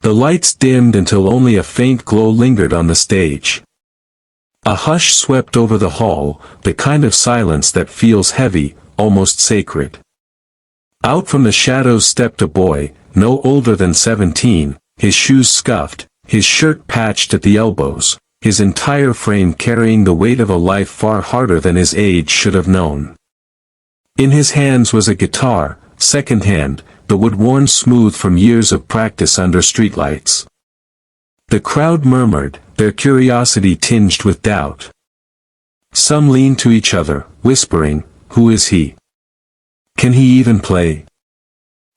The lights dimmed until only a faint glow lingered on the stage. A hush swept over the hall, the kind of silence that feels heavy, almost sacred. Out from the shadows stepped a boy, no older than 17, his shoes scuffed, his shirt patched at the elbows, his entire frame carrying the weight of a life far harder than his age should have known. In his hands was a guitar, second-hand, the wood worn smooth from years of practice under streetlights. The crowd murmured, their curiosity tinged with doubt. Some leaned to each other, whispering, "Who is he? Can he even play?"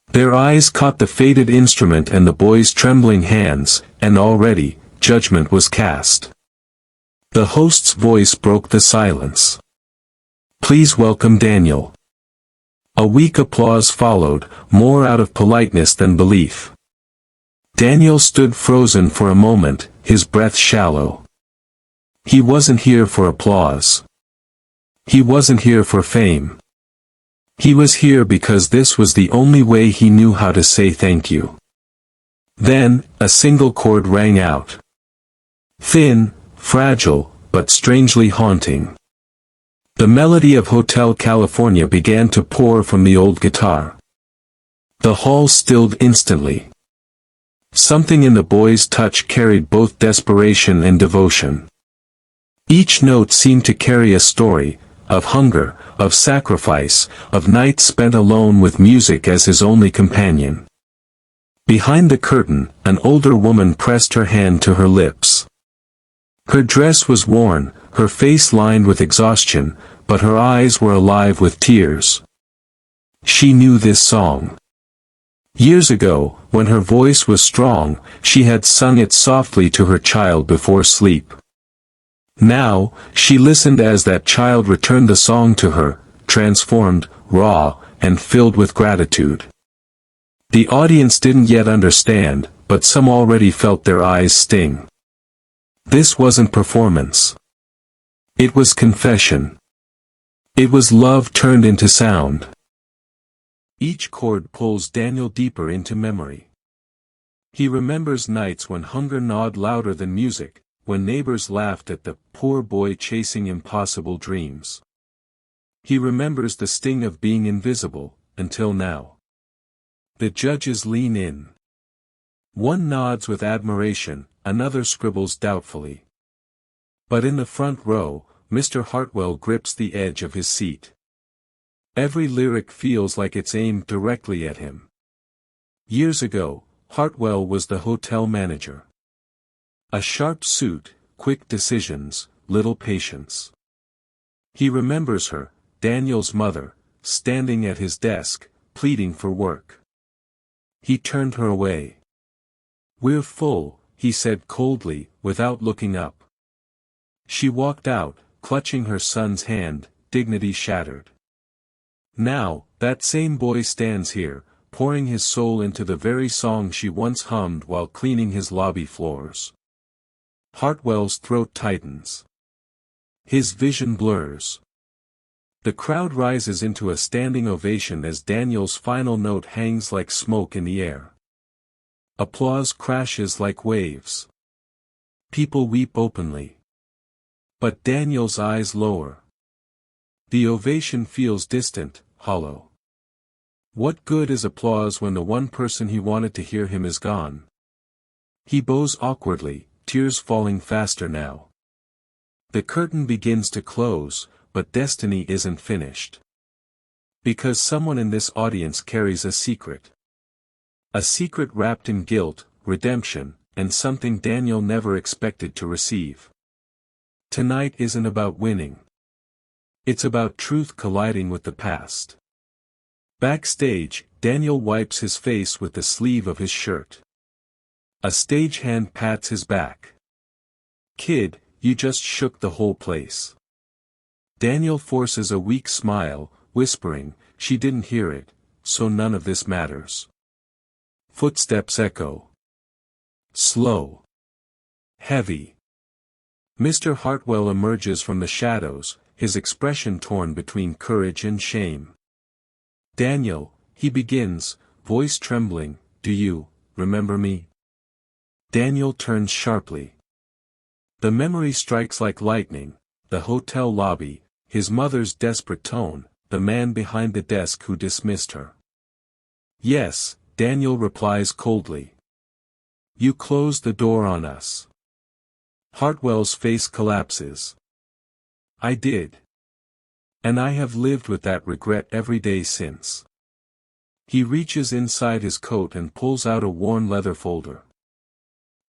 Their eyes caught the faded instrument and the boy's trembling hands, and already, judgment was cast. The host's voice broke the silence. "Please welcome Daniel." A weak applause followed, more out of politeness than belief. Daniel stood frozen for a moment, his breath shallow. He wasn't here for applause. He wasn't here for fame. He was here because this was the only way he knew how to say thank you. Then, a single chord rang out. Thin, fragile, but strangely haunting. The melody of Hotel California began to pour from the old guitar. The hall stilled instantly. Something in the boy's touch carried both desperation and devotion. Each note seemed to carry a story, of hunger, of sacrifice, of nights spent alone with music as his only companion. Behind the curtain, an older woman pressed her hand to her lips. Her dress was worn, her face lined with exhaustion, but her eyes were alive with tears. She knew this song. Years ago, when her voice was strong, she had sung it softly to her child before sleep. Now, she listened as that child returned the song to her, transformed, raw, and filled with gratitude. The audience didn't yet understand, but some already felt their eyes sting. This wasn't performance. It was confession. It was love turned into sound. Each chord pulls Daniel deeper into memory. He remembers nights when hunger gnawed louder than music, when neighbors laughed at the poor boy chasing impossible dreams. He remembers the sting of being invisible, until now. The judges lean in. One nods with admiration, another scribbles doubtfully. But in the front row, Mr. Hartwell grips the edge of his seat. Every lyric feels like it's aimed directly at him. Years ago, Hartwell was the hotel manager. A sharp suit, quick decisions, little patience. He remembers her, Daniel's mother, standing at his desk, pleading for work. He turned her away. "We're full," he said coldly, without looking up. She walked out, clutching her son's hand, dignity shattered. Now, that same boy stands here, pouring his soul into the very song she once hummed while cleaning his lobby floors. Hartwell's throat tightens. His vision blurs. The crowd rises into a standing ovation as Daniel's final note hangs like smoke in the air. Applause crashes like waves. People weep openly. But Daniel's eyes lower. The ovation feels distant, hollow. What good is applause when the one person he wanted to hear him is gone? He bows awkwardly, tears falling faster now. The curtain begins to close, but destiny isn't finished. Because someone in this audience carries a secret. A secret wrapped in guilt, redemption, and something Daniel never expected to receive. Tonight isn't about winning. It's about truth colliding with the past. Backstage, Daniel wipes his face with the sleeve of his shirt. A stagehand pats his back. "Kid, you just shook the whole place." Daniel forces a weak smile, whispering, "She didn't hear it, so none of this matters." Footsteps echo. Slow. Heavy. Mr. Hartwell emerges from the shadows, his expression torn between courage and shame. "Daniel," he begins, voice trembling, "do you remember me?" Daniel turns sharply. The memory strikes like lightning, the hotel lobby, his mother's desperate tone, the man behind the desk who dismissed her. Yes, Daniel replies coldly. You closed the door on us. Hartwell's face collapses. I did. And I have lived with that regret every day since. He reaches inside his coat and pulls out a worn leather folder.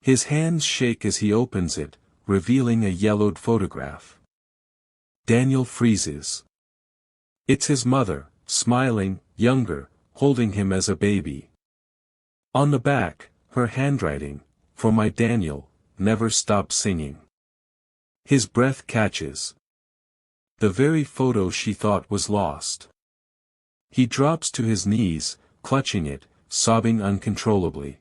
His hands shake as he opens it, revealing a yellowed photograph. Daniel freezes. It's his mother, smiling, younger, holding him as a baby. On the back, her handwriting, "For my Daniel, never stop singing." His breath catches. The very photo she thought was lost. He drops to his knees, clutching it, sobbing uncontrollably.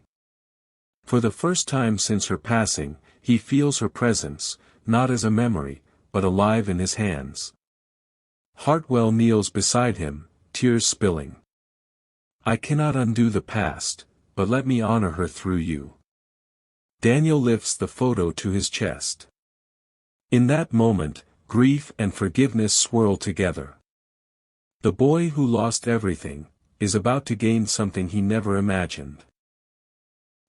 For the first time since her passing, he feels her presence, not as a memory, but alive in his hands. Hartwell kneels beside him, tears spilling. I cannot undo the past, but let me honor her through you. Daniel lifts the photo to his chest. In that moment, grief and forgiveness swirl together. The boy who lost everything, is about to gain something he never imagined.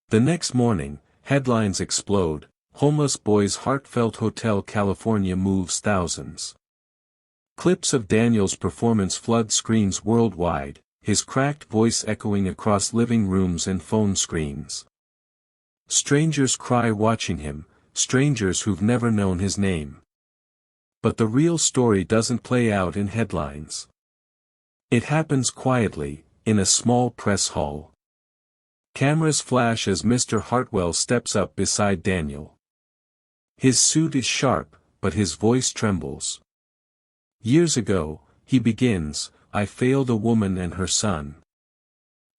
The next morning, headlines explode, homeless boy's Heartfelt Hotel California moves thousands. Clips of Daniel's performance flood screens worldwide, his cracked voice echoing across living rooms and phone screens. Strangers cry watching him, strangers who've never known his name. But the real story doesn't play out in headlines. It happens quietly, in a small press hall. Cameras flash as Mr. Hartwell steps up beside Daniel. His suit is sharp, but his voice trembles. Years ago, he begins, I failed a woman and her son.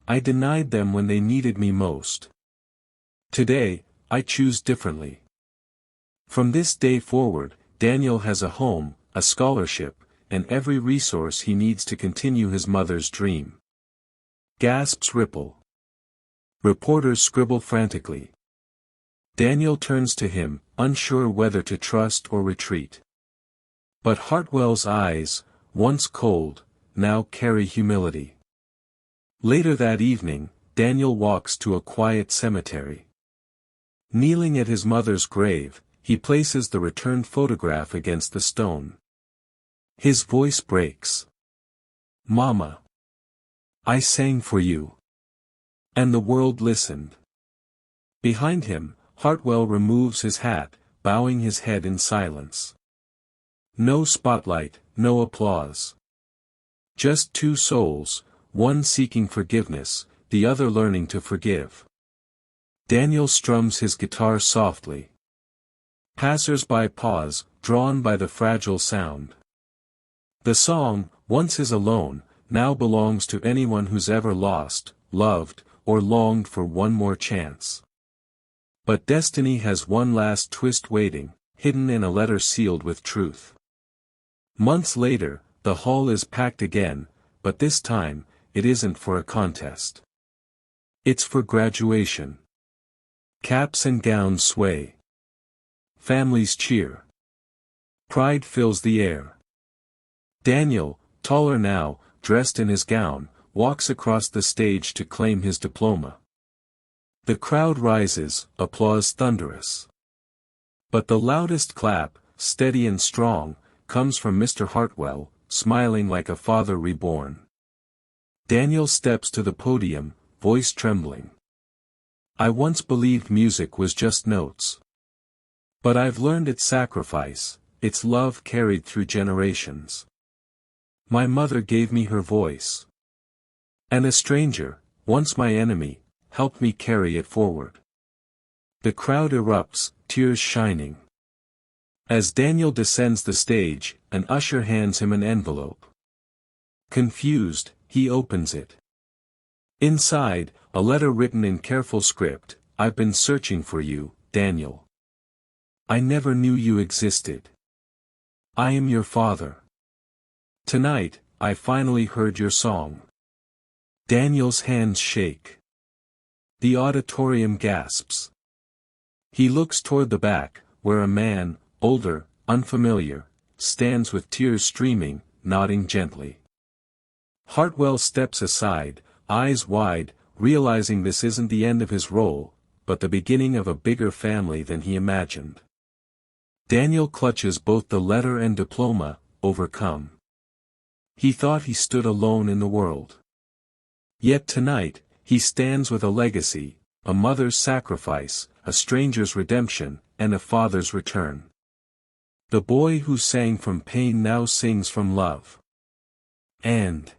I denied them when they needed me most. Today, I choose differently. From this day forward, Daniel has a home, a scholarship, and every resource he needs to continue his mother's dream. Gasps ripple. Reporters scribble frantically. Daniel turns to him, unsure whether to trust or retreat. But Hartwell's eyes, once cold, now carry humility. Later that evening, Daniel walks to a quiet cemetery. Kneeling at his mother's grave, he places the returned photograph against the stone. His voice breaks. Mama. I sang for you. And the world listened. Behind him, Hartwell removes his hat, bowing his head in silence. No spotlight, no applause. Just two souls, one seeking forgiveness, the other learning to forgive. Daniel strums his guitar softly. Passers-by pause, drawn by the fragile sound. The song, once his alone, now belongs to anyone who's ever lost, loved, or longed for one more chance. But destiny has one last twist waiting, hidden in a letter sealed with truth. Months later, the hall is packed again, but this time, it isn't for a contest. It's for graduation. Caps and gowns sway. Families cheer. Pride fills the air. Daniel, taller now, dressed in his gown, walks across the stage to claim his diploma. The crowd rises, applause thunderous. But the loudest clap, steady and strong, comes from Mr. Hartwell, smiling like a father reborn. Daniel steps to the podium, voice trembling. I once believed music was just notes. But I've learned its sacrifice, its love carried through generations. My mother gave me her voice. And a stranger, once my enemy, helped me carry it forward. The crowd erupts, tears shining. As Daniel descends the stage, an usher hands him an envelope. Confused, he opens it. Inside, a letter written in careful script, I've been searching for you, Daniel. I never knew you existed. I am your father. Tonight, I finally heard your song. Daniel's hands shake. The auditorium gasps. He looks toward the back, where a man, older, unfamiliar, stands with tears streaming, nodding gently. Hartwell steps aside, eyes wide, realizing this isn't the end of his role, but the beginning of a bigger family than he imagined. Daniel clutches both the letter and diploma, overcome. He thought he stood alone in the world. Yet tonight, he stands with a legacy, a mother's sacrifice, a stranger's redemption, and a father's return. The boy who sang from pain now sings from love. And